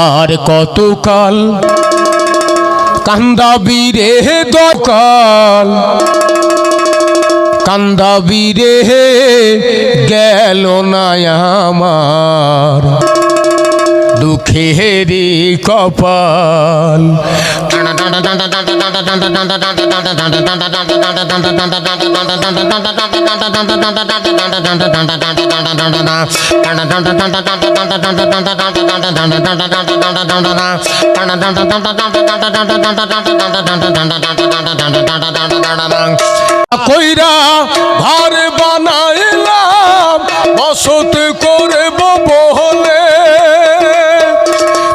আর কতকাল কান্দাবি রে দয়াল, কান্দাবি রে গেল না আমার দুঃখেরই কপাল। কইরা ঘর বানাইলাম বসত করব বলে,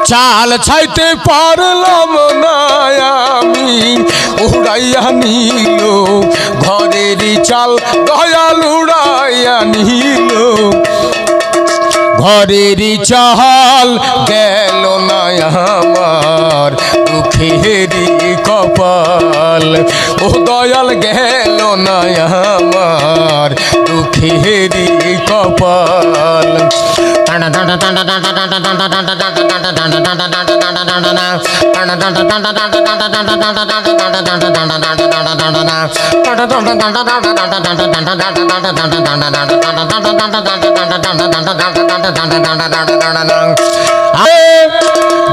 চাল ছাইতে পারলাম না আমি, উড়াইয়া নিল ঘরেরই চাল দয়াল উড়াইয়া নিল ঘরেরই চাল গেল না আমার দুঃখেরই কপাল। ও দয়াল গেল না আমার দুঃখেরই কপাল।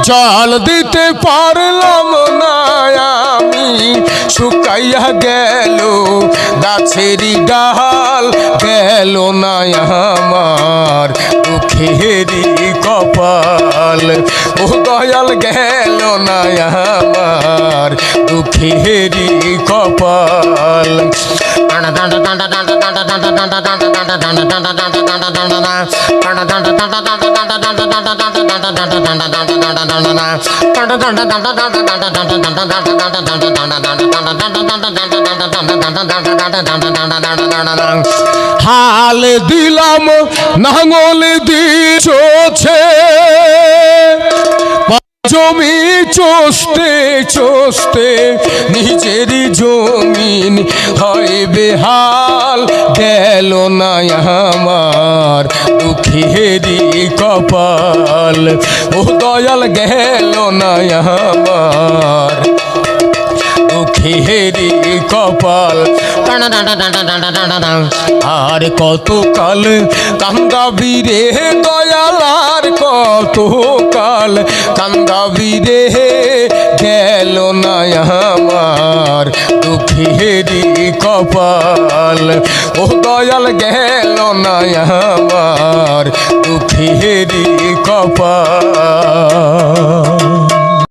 জল দিতে পারলাম না আমি, শুকাইয়া গেল গাছেরই ডাল গেল না আমার দুঃখেরই কপাল। ও দয়াল গেল না আমার দুঃখেরই কপাল। হাল দিলাম নাঙল দিছোছে জমি চষতে চষতে নিজেরই জমিন হয় বেহাল গেল না আমার দুঃখেরই কপাল। ও দয়াল গেল না আমার দুঃখেরই কপাল। আর কতকাল কান্দাবি রে দয়াল, আর কতকাল কান্দাবি রে গেল না আমার দুঃখেরই কপাল। ও দয়াল গেল না আমার দুঃখেরই কপাল।